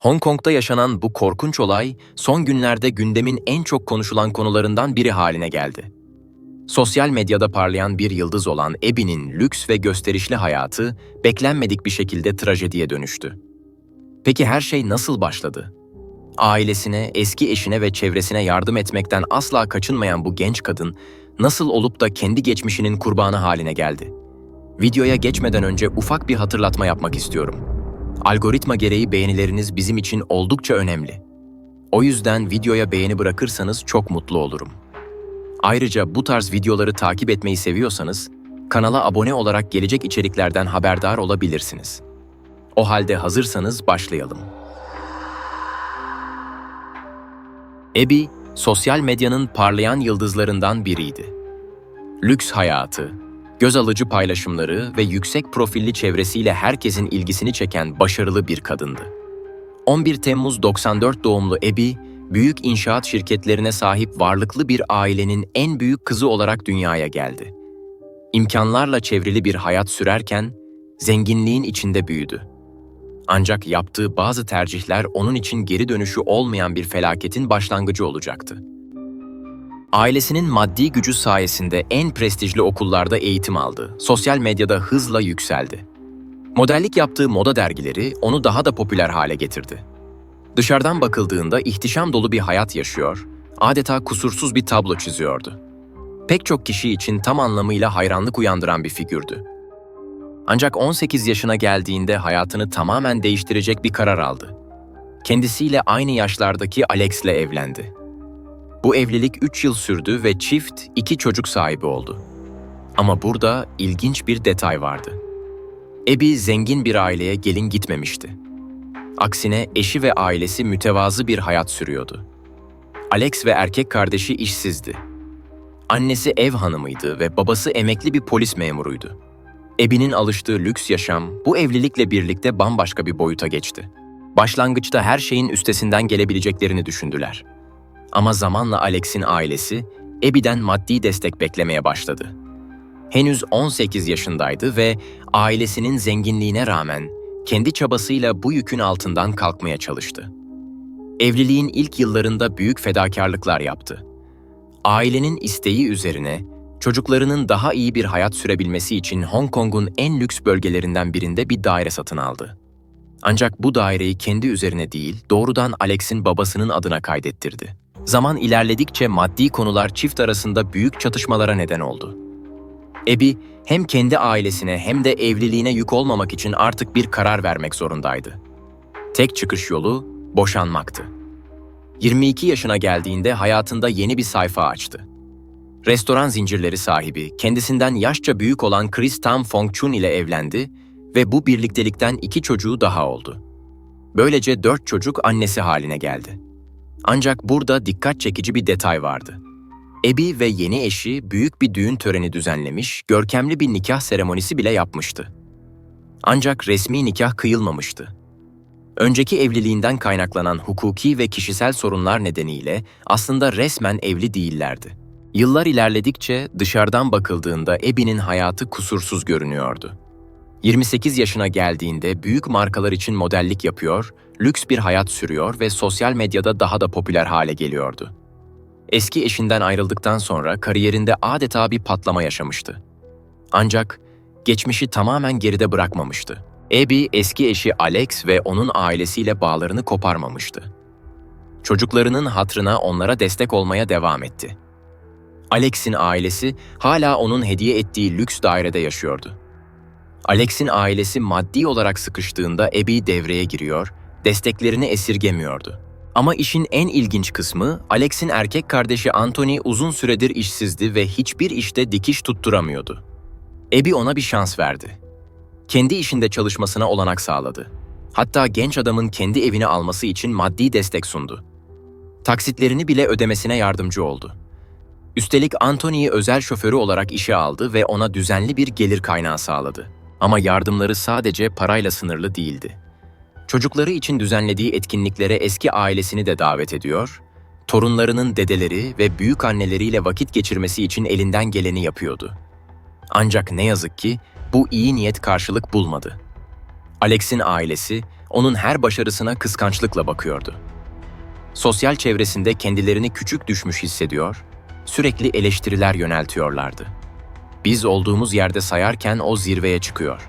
Hong Kong'da yaşanan bu korkunç olay, son günlerde gündemin en çok konuşulan konularından biri haline geldi. Sosyal medyada parlayan bir yıldız olan Abby'nin lüks ve gösterişli hayatı, beklenmedik bir şekilde trajediye dönüştü. Peki her şey nasıl başladı? Ailesine, eski eşine ve çevresine yardım etmekten asla kaçınmayan bu genç kadın, nasıl olup da kendi geçmişinin kurbanı haline geldi? Videoya geçmeden önce ufak bir hatırlatma yapmak istiyorum. Algoritma gereği beğenileriniz bizim için oldukça önemli. O yüzden videoya beğeni bırakırsanız çok mutlu olurum. Ayrıca bu tarz videoları takip etmeyi seviyorsanız, kanala abone olarak gelecek içeriklerden haberdar olabilirsiniz. O halde hazırsanız başlayalım. Abby, sosyal medyanın parlayan yıldızlarından biriydi. Lüks hayatı, göz alıcı paylaşımları ve yüksek profilli çevresiyle herkesin ilgisini çeken başarılı bir kadındı. 11 Temmuz 94 doğumlu Abby, büyük inşaat şirketlerine sahip varlıklı bir ailenin en büyük kızı olarak dünyaya geldi. İmkanlarla çevrili bir hayat sürerken, zenginliğin içinde büyüdü. Ancak yaptığı bazı tercihler onun için geri dönüşü olmayan bir felaketin başlangıcı olacaktı. Ailesinin maddi gücü sayesinde en prestijli okullarda eğitim aldı, sosyal medyada hızla yükseldi. Modellik yaptığı moda dergileri onu daha da popüler hale getirdi. Dışarıdan bakıldığında ihtişam dolu bir hayat yaşıyor, adeta kusursuz bir tablo çiziyordu. Pek çok kişi için tam anlamıyla hayranlık uyandıran bir figürdü. Ancak 18 yaşına geldiğinde hayatını tamamen değiştirecek bir karar aldı. Kendisiyle aynı yaşlardaki Alex'le evlendi. Bu evlilik 3 yıl sürdü ve çift 2 çocuk sahibi oldu. Ama burada ilginç bir detay vardı. Abby zengin bir aileye gelin gitmemişti. Aksine eşi ve ailesi mütevazı bir hayat sürüyordu. Alex ve erkek kardeşi işsizdi. Annesi ev hanımıydı ve babası emekli bir polis memuruydu. Abby'nin alıştığı lüks yaşam bu evlilikle birlikte bambaşka bir boyuta geçti. Başlangıçta her şeyin üstesinden gelebileceklerini düşündüler. Ama zamanla Alex'in ailesi Abby'den maddi destek beklemeye başladı. Henüz 18 yaşındaydı ve ailesinin zenginliğine rağmen kendi çabasıyla bu yükün altından kalkmaya çalıştı. Evliliğin ilk yıllarında büyük fedakarlıklar yaptı. Ailenin isteği üzerine çocuklarının daha iyi bir hayat sürebilmesi için Hong Kong'un en lüks bölgelerinden birinde bir daire satın aldı. Ancak bu daireyi kendi üzerine değil, doğrudan Alex'in babasının adına kaydettirdi. Zaman ilerledikçe maddi konular çift arasında büyük çatışmalara neden oldu. Abby hem kendi ailesine hem de evliliğine yük olmamak için artık bir karar vermek zorundaydı. Tek çıkış yolu boşanmaktı. 22 yaşına geldiğinde hayatında yeni bir sayfa açtı. Restoran zincirleri sahibi, kendisinden yaşça büyük olan Chris Tam Fong Chun ile evlendi ve bu birliktelikten 2 çocuğu daha oldu. Böylece 4 çocuk annesi haline geldi. Ancak burada dikkat çekici bir detay vardı. Abby ve yeni eşi büyük bir düğün töreni düzenlemiş, görkemli bir nikah seremonisi bile yapmıştı. Ancak resmi nikah kıyılmamıştı. Önceki evliliğinden kaynaklanan hukuki ve kişisel sorunlar nedeniyle aslında resmen evli değillerdi. Yıllar ilerledikçe dışarıdan bakıldığında Abby'nin hayatı kusursuz görünüyordu. 28 yaşına geldiğinde büyük markalar için modellik yapıyor, lüks bir hayat sürüyor ve sosyal medyada daha da popüler hale geliyordu. Eski eşinden ayrıldıktan sonra kariyerinde adeta bir patlama yaşamıştı. Ancak geçmişi tamamen geride bırakmamıştı. Abby, eski eşi Alex ve onun ailesiyle bağlarını koparmamıştı. Çocuklarının hatırına onlara destek olmaya devam etti. Alex'in ailesi hala onun hediye ettiği lüks dairede yaşıyordu. Alex'in ailesi maddi olarak sıkıştığında Abby devreye giriyor, desteklerini esirgemiyordu. Ama işin en ilginç kısmı, Alex'in erkek kardeşi Anthony uzun süredir işsizdi ve hiçbir işte dikiş tutturamıyordu. Abby ona bir şans verdi. Kendi işinde çalışmasına olanak sağladı. Hatta genç adamın kendi evini alması için maddi destek sundu. Taksitlerini bile ödemesine yardımcı oldu. Üstelik Anthony'yi özel şoförü olarak işe aldı ve ona düzenli bir gelir kaynağı sağladı. Ama yardımları sadece parayla sınırlı değildi. Çocukları için düzenlediği etkinliklere eski ailesini de davet ediyor, torunlarının dedeleri ve büyükanneleriyle vakit geçirmesi için elinden geleni yapıyordu. Ancak ne yazık ki bu iyi niyet karşılık bulmadı. Alex'in ailesi onun her başarısına kıskançlıkla bakıyordu. Sosyal çevresinde kendilerini küçük düşmüş hissediyor, sürekli eleştiriler yöneltiyorlardı. Biz olduğumuz yerde sayarken o zirveye çıkıyor.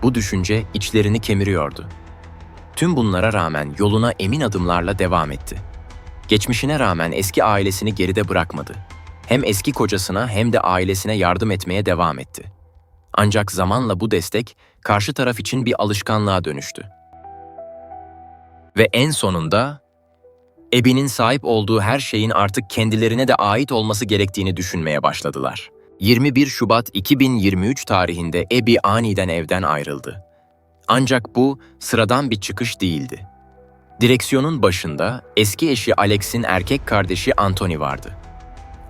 Bu düşünce içlerini kemiriyordu. Tüm bunlara rağmen yoluna emin adımlarla devam etti. Geçmişine rağmen eski ailesini geride bırakmadı. Hem eski kocasına hem de ailesine yardım etmeye devam etti. Ancak zamanla bu destek karşı taraf için bir alışkanlığa dönüştü. Ve en sonunda Abby'nin sahip olduğu her şeyin artık kendilerine de ait olması gerektiğini düşünmeye başladılar. 21 Şubat 2023 tarihinde Abby aniden evden ayrıldı. Ancak bu sıradan bir çıkış değildi. Direksiyonun başında eski eşi Alex'in erkek kardeşi Anthony vardı.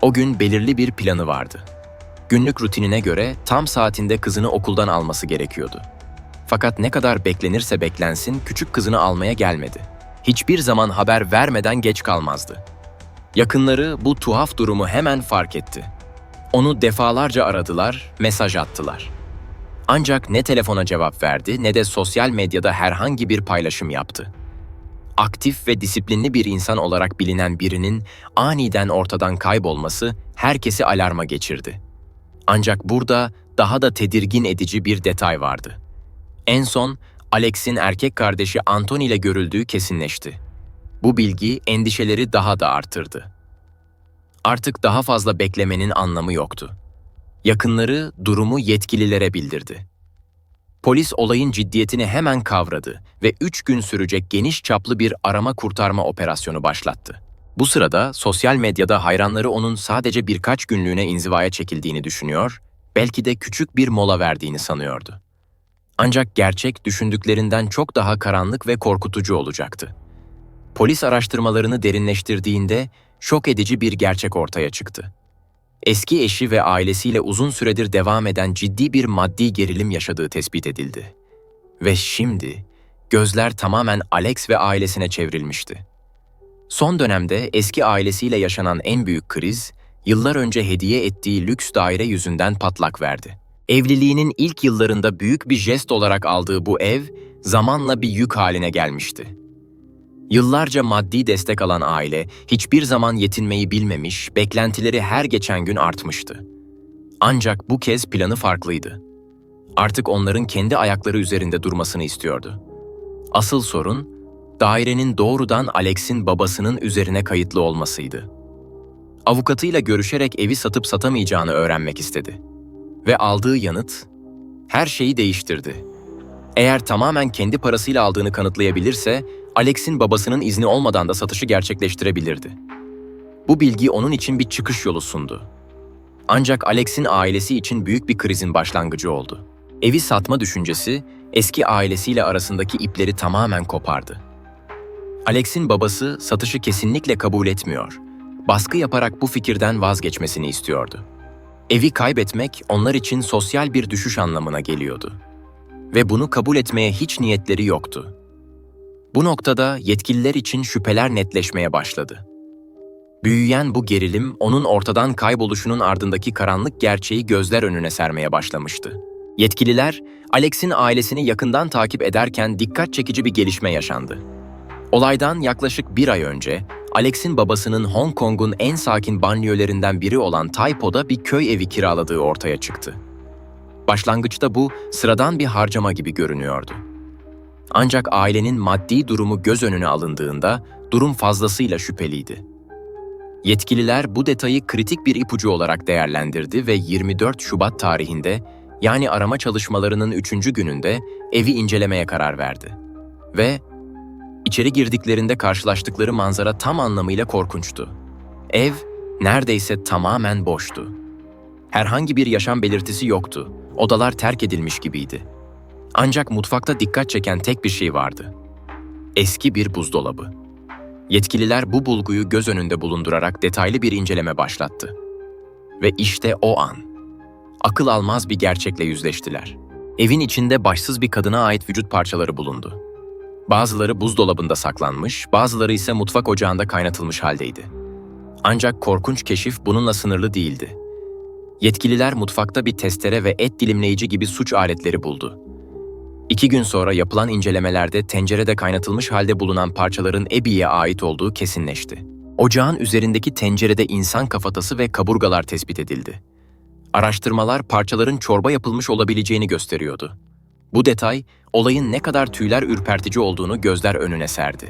O gün belirli bir planı vardı. Günlük rutinine göre tam saatinde kızını okuldan alması gerekiyordu. Fakat ne kadar beklenirse beklensin küçük kızını almaya gelmedi. Hiçbir zaman haber vermeden geç kalmazdı. Yakınları bu tuhaf durumu hemen fark etti. Onu defalarca aradılar, mesaj attılar. Ancak ne telefona cevap verdi ne de sosyal medyada herhangi bir paylaşım yaptı. Aktif ve disiplinli bir insan olarak bilinen birinin aniden ortadan kaybolması herkesi alarma geçirdi. Ancak burada daha da tedirgin edici bir detay vardı. En son Alex'in erkek kardeşi Anthony ile görüldüğü kesinleşti. Bu bilgi endişeleri daha da arttırdı. Artık daha fazla beklemenin anlamı yoktu. Yakınları durumu yetkililere bildirdi. Polis olayın ciddiyetini hemen kavradı ve 3 gün sürecek geniş çaplı bir arama kurtarma operasyonu başlattı. Bu sırada sosyal medyada hayranları onun sadece birkaç günlüğüne inzivaya çekildiğini düşünüyor, belki de küçük bir mola verdiğini sanıyordu. Ancak gerçek düşündüklerinden çok daha karanlık ve korkutucu olacaktı. Polis araştırmalarını derinleştirdiğinde şok edici bir gerçek ortaya çıktı. Eski eşi ve ailesiyle uzun süredir devam eden ciddi bir maddi gerilim yaşadığı tespit edildi. Ve şimdi gözler tamamen Alex ve ailesine çevrilmişti. Son dönemde eski ailesiyle yaşanan en büyük kriz, yıllar önce hediye ettiği lüks daire yüzünden patlak verdi. Evliliğinin ilk yıllarında büyük bir jest olarak aldığı bu ev, zamanla bir yük haline gelmişti. Yıllarca maddi destek alan aile, hiçbir zaman yetinmeyi bilmemiş, beklentileri her geçen gün artmıştı. Ancak bu kez planı farklıydı. Artık onların kendi ayakları üzerinde durmasını istiyordu. Asıl sorun, dairenin doğrudan Alex'in babasının üzerine kayıtlı olmasıydı. Avukatıyla görüşerek evi satıp satamayacağını öğrenmek istedi. Ve aldığı yanıt, her şeyi değiştirdi. Eğer tamamen kendi parasıyla aldığını kanıtlayabilirse, Alex'in babasının izni olmadan da satışı gerçekleştirebilirdi. Bu bilgi onun için bir çıkış yolu sundu. Ancak Alex'in ailesi için büyük bir krizin başlangıcı oldu. Evi satma düşüncesi, eski ailesiyle arasındaki ipleri tamamen kopardı. Alex'in babası satışı kesinlikle kabul etmiyor, baskı yaparak bu fikirden vazgeçmesini istiyordu. Evi kaybetmek onlar için sosyal bir düşüş anlamına geliyordu. Ve bunu kabul etmeye hiç niyetleri yoktu. Bu noktada yetkililer için şüpheler netleşmeye başladı. Büyüyen bu gerilim, onun ortadan kayboluşunun ardındaki karanlık gerçeği gözler önüne sermeye başlamıştı. Yetkililer, Alex'in ailesini yakından takip ederken dikkat çekici bir gelişme yaşandı. Olaydan yaklaşık 1 ay önce, Alex'in babasının Hong Kong'un en sakin banliyölerinden biri olan Tai Po'da bir köy evi kiraladığı ortaya çıktı. Başlangıçta bu sıradan bir harcama gibi görünüyordu. Ancak ailenin maddi durumu göz önüne alındığında durum fazlasıyla şüpheliydi. Yetkililer bu detayı kritik bir ipucu olarak değerlendirdi ve 24 Şubat tarihinde, yani arama çalışmalarının 3. gününde evi incelemeye karar verdi. Ve içeri girdiklerinde karşılaştıkları manzara tam anlamıyla korkunçtu. Ev neredeyse tamamen boştu. Herhangi bir yaşam belirtisi yoktu. Odalar terk edilmiş gibiydi. Ancak mutfakta dikkat çeken tek bir şey vardı. Eski bir buzdolabı. Yetkililer bu bulguyu göz önünde bulundurarak detaylı bir inceleme başlattı. Ve işte o an, akıl almaz bir gerçekle yüzleştiler. Evin içinde başsız bir kadına ait vücut parçaları bulundu. Bazıları buzdolabında saklanmış, bazıları ise mutfak ocağında kaynatılmış haldeydi. Ancak korkunç keşif bununla sınırlı değildi. Yetkililer mutfakta bir testere ve et dilimleyici gibi suç aletleri buldu. 2 gün sonra yapılan incelemelerde tencerede kaynatılmış halde bulunan parçaların Abby'ye ait olduğu kesinleşti. Ocağın üzerindeki tencerede insan kafatası ve kaburgalar tespit edildi. Araştırmalar parçaların çorba yapılmış olabileceğini gösteriyordu. Bu detay, olayın ne kadar tüyler ürpertici olduğunu gözler önüne serdi.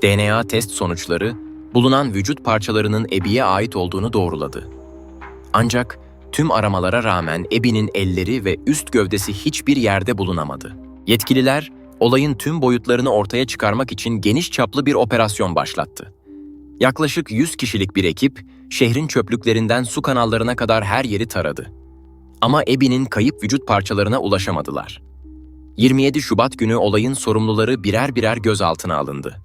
DNA test sonuçları, bulunan vücut parçalarının Abby'ye ait olduğunu doğruladı. Ancak tüm aramalara rağmen Abby'nin elleri ve üst gövdesi hiçbir yerde bulunamadı. Yetkililer, olayın tüm boyutlarını ortaya çıkarmak için geniş çaplı bir operasyon başlattı. Yaklaşık 100 kişilik bir ekip, şehrin çöplüklerinden su kanallarına kadar her yeri taradı. Ama Abby'nin kayıp vücut parçalarına ulaşamadılar. 27 Şubat günü olayın sorumluları birer birer gözaltına alındı.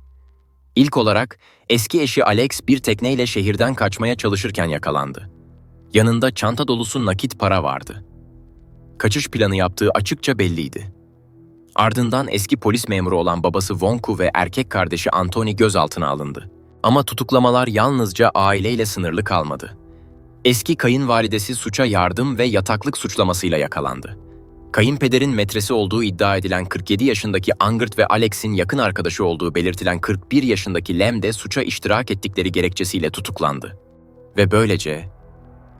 İlk olarak eski eşi Alex bir tekneyle şehirden kaçmaya çalışırken yakalandı. Yanında çanta dolusu nakit para vardı. Kaçış planı yaptığı açıkça belliydi. Ardından eski polis memuru olan babası Wonku ve erkek kardeşi Anthony gözaltına alındı. Ama tutuklamalar yalnızca aileyle sınırlı kalmadı. Eski kayınvalidesi suça yardım ve yataklık suçlamasıyla yakalandı. Kayınpederin metresi olduğu iddia edilen 47 yaşındaki Angert ve Alex'in yakın arkadaşı olduğu belirtilen 41 yaşındaki Lem de suça iştirak ettikleri gerekçesiyle tutuklandı. Ve böylece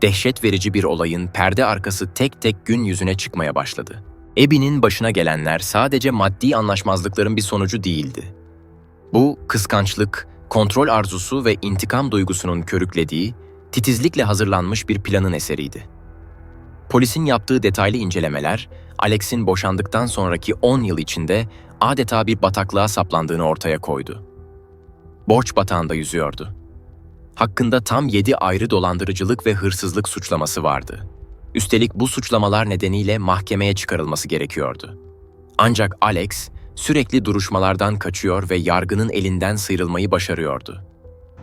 dehşet verici bir olayın perde arkası tek tek gün yüzüne çıkmaya başladı. Abby'nin başına gelenler sadece maddi anlaşmazlıkların bir sonucu değildi. Bu, kıskançlık, kontrol arzusu ve intikam duygusunun körüklediği, titizlikle hazırlanmış bir planın eseriydi. Polisin yaptığı detaylı incelemeler, Alex'in boşandıktan sonraki 10 yıl içinde adeta bir bataklığa saplandığını ortaya koydu. Borç batağında yüzüyordu. Hakkında tam 7 ayrı dolandırıcılık ve hırsızlık suçlaması vardı. Üstelik bu suçlamalar nedeniyle mahkemeye çıkarılması gerekiyordu. Ancak Alex sürekli duruşmalardan kaçıyor ve yargının elinden sıyrılmayı başarıyordu.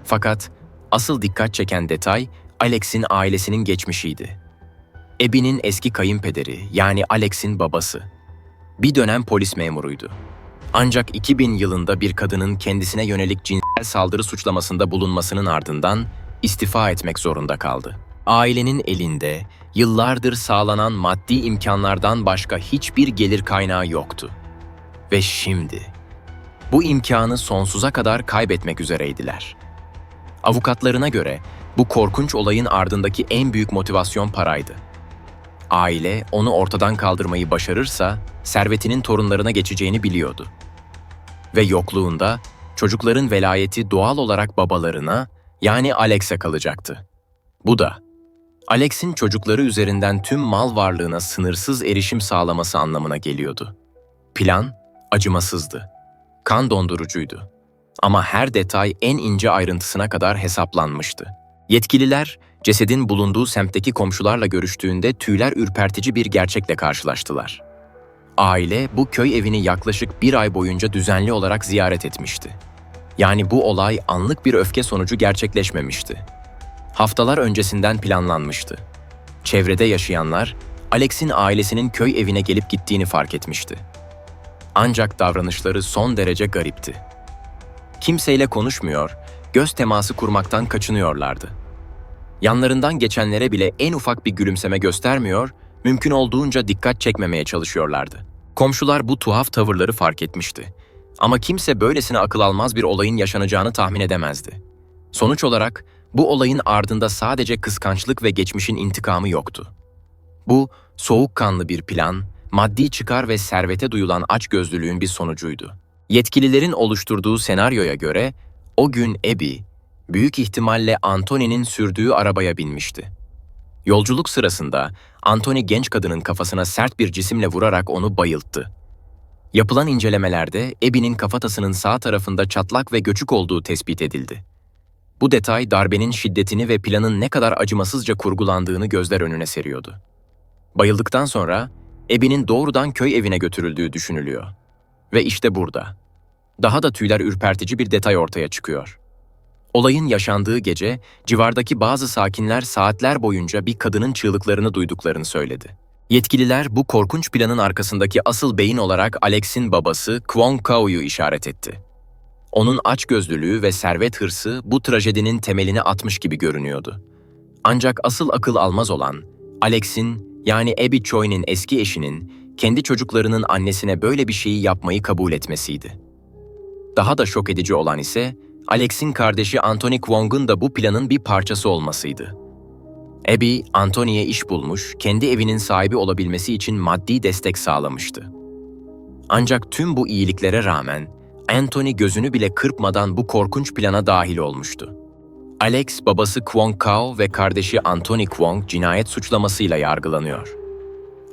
Fakat asıl dikkat çeken detay Alex'in ailesinin geçmişiydi. Abby'nin eski kayınpederi, yani Alex'in babası. Bir dönem polis memuruydu. Ancak 2000 yılında bir kadının kendisine yönelik cinsel saldırı suçlamasında bulunmasının ardından istifa etmek zorunda kaldı. Ailenin elinde yıllardır sağlanan maddi imkanlardan başka hiçbir gelir kaynağı yoktu. Ve şimdi bu imkanı sonsuza kadar kaybetmek üzereydiler. Avukatlarına göre bu korkunç olayın ardındaki en büyük motivasyon paraydı. Aile onu ortadan kaldırmayı başarırsa servetinin torunlarına geçeceğini biliyordu. Ve yokluğunda çocukların velayeti doğal olarak babalarına, yani Alex'e kalacaktı. Bu da Alex'in çocukları üzerinden tüm mal varlığına sınırsız erişim sağlaması anlamına geliyordu. Plan acımasızdı, kan dondurucuydu. Ama her detay en ince ayrıntısına kadar hesaplanmıştı. Yetkililer, cesedin bulunduğu semtteki komşularla görüştüğünde tüyler ürpertici bir gerçekle karşılaştılar. Aile bu köy evini yaklaşık 1 ay boyunca düzenli olarak ziyaret etmişti. Yani bu olay anlık bir öfke sonucu gerçekleşmemişti. Haftalar öncesinden planlanmıştı. Çevrede yaşayanlar, Alex'in ailesinin köy evine gelip gittiğini fark etmişti. Ancak davranışları son derece garipti. Kimseyle konuşmuyor, göz teması kurmaktan kaçınıyorlardı. Yanlarından geçenlere bile en ufak bir gülümseme göstermiyor, mümkün olduğunca dikkat çekmemeye çalışıyorlardı. Komşular bu tuhaf tavırları fark etmişti. Ama kimse böylesine akıl almaz bir olayın yaşanacağını tahmin edemezdi. Sonuç olarak bu olayın ardında sadece kıskançlık ve geçmişin intikamı yoktu. Bu, soğukkanlı bir plan, maddi çıkar ve servete duyulan açgözlülüğün bir sonucuydu. Yetkililerin oluşturduğu senaryoya göre, o gün Abby, büyük ihtimalle Anthony'nin sürdüğü arabaya binmişti. Yolculuk sırasında Anthony genç kadının kafasına sert bir cisimle vurarak onu bayılttı. Yapılan incelemelerde Abby'nin kafatasının sağ tarafında çatlak ve göçük olduğu tespit edildi. Bu detay darbenin şiddetini ve planın ne kadar acımasızca kurgulandığını gözler önüne seriyordu. Bayıldıktan sonra Abby'nin doğrudan köy evine götürüldüğü düşünülüyor. Ve işte burada. Daha da tüyler ürpertici bir detay ortaya çıkıyor. Olayın yaşandığı gece, civardaki bazı sakinler saatler boyunca bir kadının çığlıklarını duyduklarını söyledi. Yetkililer bu korkunç planın arkasındaki asıl beyin olarak Alex'in babası Kwon Kao'yu işaret etti. Onun açgözlülüğü ve servet hırsı bu trajedinin temelini atmış gibi görünüyordu. Ancak asıl akıl almaz olan, Alex'in, yani Abby Choi'nin eski eşinin kendi çocuklarının annesine böyle bir şeyi yapmayı kabul etmesiydi. Daha da şok edici olan ise Alex'in kardeşi Anthony Kwong'un da bu planın bir parçası olmasıydı. Abby, Anthony'ye iş bulmuş, kendi evinin sahibi olabilmesi için maddi destek sağlamıştı. Ancak tüm bu iyiliklere rağmen Anthony gözünü bile kırpmadan bu korkunç plana dahil olmuştu. Alex, babası Kwong Kao ve kardeşi Anthony Kwong cinayet suçlamasıyla yargılanıyor.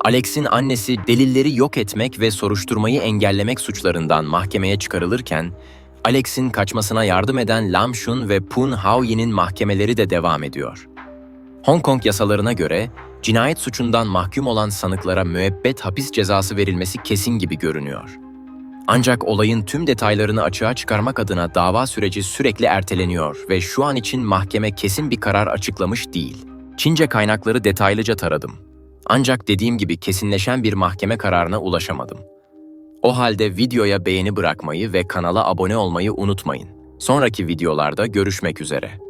Alex'in annesi delilleri yok etmek ve soruşturmayı engellemek suçlarından mahkemeye çıkarılırken, Alex'in kaçmasına yardım eden Lam Shun ve Poon Hao-yi'nin mahkemeleri de devam ediyor. Hong Kong yasalarına göre, cinayet suçundan mahkum olan sanıklara müebbet hapis cezası verilmesi kesin gibi görünüyor. Ancak olayın tüm detaylarını açığa çıkarmak adına dava süreci sürekli erteleniyor ve şu an için mahkeme kesin bir karar açıklamış değil. Çince kaynakları detaylıca taradım. Ancak dediğim gibi kesinleşen bir mahkeme kararına ulaşamadım. O halde videoya beğeni bırakmayı ve kanala abone olmayı unutmayın. Sonraki videolarda görüşmek üzere.